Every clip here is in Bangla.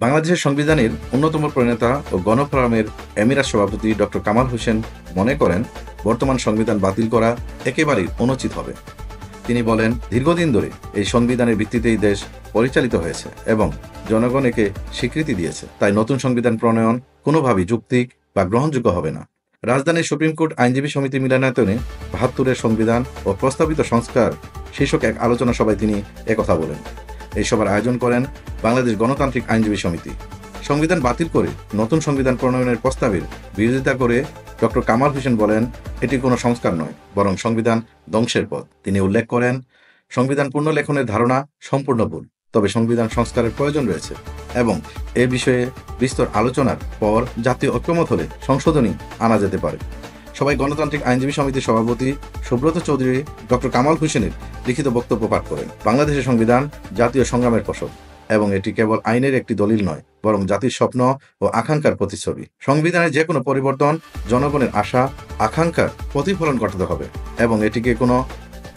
বাংলাদেশের সংবিধানের অন্যতম প্রণেতা ও গণফোরামের এমিরাত সভাপতি ডক্টর কামাল হোসেন মনে করেন, বর্তমান সংবিধান বাতিল করা একেবারেই অনুচিত হবে। তিনি বলেন, দীর্ঘদিন ধরে এই সংবিধানের ভিত্তিতেই দেশ পরিচালিত হয়েছে এবং জনগণ একে স্বীকৃতি দিয়েছে। তাই নতুন সংবিধান প্রণয়ন কোনোভাবেই যৌক্তিক বা গ্রহণযোগ্য হবে না। রাজধানীর সুপ্রিম কোর্ট আইনজীবী সমিতি মিলনায়তনে ৭২-এর সংবিধান ও প্রস্তাবিত সংস্কার শীর্ষক এক আলোচনা সভায় তিনি একথা বলেন। এই সভার আয়োজন করেন বাংলাদেশ গণতান্ত্রিক আইনজীবী সমিতি। সংবিধান বাতিল করে নতুন সংবিধান প্রণয়নের প্রস্তাবের বিরোধিতা করে ডক্টর কামাল হোসেন বলেন, এটি কোনো সংস্কার নয়, বরং সংবিধান ধ্বংসের পথ। তিনি উল্লেখ করেন, সংবিধান পুনর্লেখনের ধারণা সম্পূর্ণ ভুল, তবে সংবিধান সংস্কারের প্রয়োজন রয়েছে এবং এ বিষয়ে বিস্তর আলোচনার পর জাতীয় ঐক্যমত হলে সংশোধনী আনা যেতে পারে। সবাই গণতান্ত্রিক আইনজীবী সমিতির সভাপতি সুব্রত চৌধুরী ডক্টর কামাল হোসেনের লিখিত বক্তব্য পাঠ করেন। বাংলাদেশের সংবিধান জাতীয় সংগ্রামের ফসল এবং এটি কেবল আইনের একটি দলিল নয়, বরং জাতির স্বপ্ন ও আকাঙ্ক্ষার প্রতিচ্ছবি। সংবিধানের যে কোনো পরিবর্তন জনগণের আশা আকাঙ্ক্ষার প্রতিফলন ঘটাতে হবে এবং এটিকে কোনো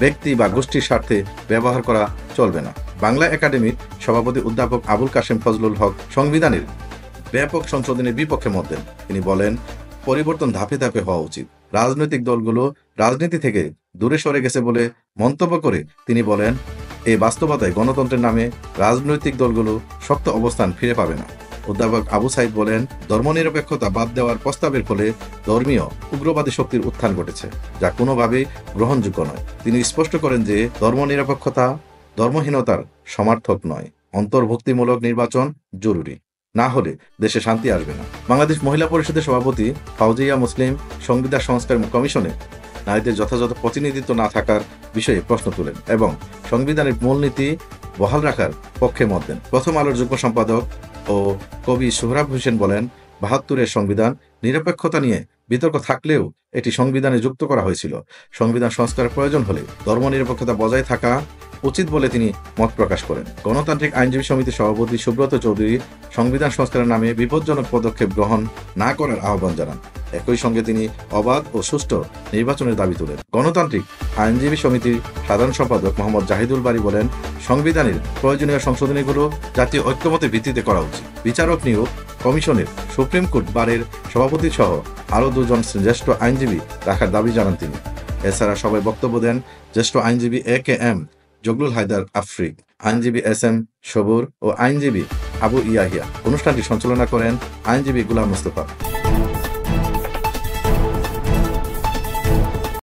ব্যক্তি বা গোষ্ঠীর স্বার্থে ব্যবহার করা চলবে না। বাংলা একাডেমির সভাপতি অধ্যাপক আবুল কাশেম ফজলুল হক সংবিধানের ব্যাপক সংশোধনের বিপক্ষে মত দেন। তিনি বলেন, পরিবর্তন ধাপে ধাপে হওয়া উচিত। রাজনৈতিক দলগুলো রাজনীতি থেকে দূরে সরে গেছে বলে মন্তব্য করে তিনি বলেন, এই বাস্তবতায় গণতন্ত্রের নামে রাজনৈতিক দলগুলো শক্ত অবস্থান ফিরে পাবে না। অধ্যাপক আবু সাইদ বলেন, ধর্মনিরপেক্ষতা বাদ দেওয়ার প্রস্তাবের ফলে ধর্মীয় উগ্রবাদী শক্তির উত্থান ঘটেছে, যা কোনোভাবেই গ্রহণযোগ্য নয়। তিনি স্পষ্ট করেন যে ধর্মনিরপেক্ষতা ধর্মহীনতার সমার্থক নয়। অন্তর্ভুক্তিমূলক নির্বাচন জরুরি, না হলে দেশে শান্তি আসবে না। বাংলাদেশ মহিলা পরিষদের সভাপতি ফাউজিয়া মুসলিম সংবিধান সংস্কার কমিশনে নারীদের যথাযথ প্রতিনিধিত্ব না থাকার বিষয়ে প্রশ্ন তোলেন এবং সংবিধানের মূলনীতি বহাল রাখার পক্ষে মত দেন। প্রথম আলোর যুগ্ম সম্পাদক ও কবি সোহরাব হোসেন বলেন, ৭২-এর সংবিধান নিরপেক্ষতা নিয়ে বিতর্ক থাকলেও এটি সংবিধানে যুক্ত করা হয়েছিল। সংবিধান সংস্কারের প্রয়োজন হলে ধর্মনিরপেক্ষতা বজায় থাকা উচিত বলে তিনি মত প্রকাশ করেন। গণতান্ত্রিক আইনজীবী সমিতির সভাপতি সুব্রত চৌধুরী সংবিধান সংস্কারের নামে বিপজ্জনক পদক্ষেপ গ্রহণ না করার আহ্বান জানান। একই সঙ্গে তিনি অবাধ ও সুষ্ঠু নির্বাচনের দাবি তোলেন। গণতান্ত্রিক আইনজীবী সমিতির সাধারণ সম্পাদক মোহাম্মদ জাহিদুল বারী বলেন, সংবিধানের প্রয়োজনীয় সংশোধনীগুলো জাতীয় ঐক্যমতের ভিত্তিতে করা উচিত। বিচারক নিয়োগ কমিশনের সুপ্রিম কোর্ট বারের সভাপতি সহ আরও 2 জ্যেষ্ঠ আইনজীবী রাখার দাবি জানান তিনি। এছাড়া সবাই বক্তব্য দেন জেষ্ঠ আইনজীবী AKM জগলুল হায়দার আফ্রিক, আইনজীবী SM সবুর ও আইনজীবী আবু ইয়াহিয়া। অনুষ্ঠানটি সঞ্চালনা করেন আইনজীবী গুলাম মুস্তফা।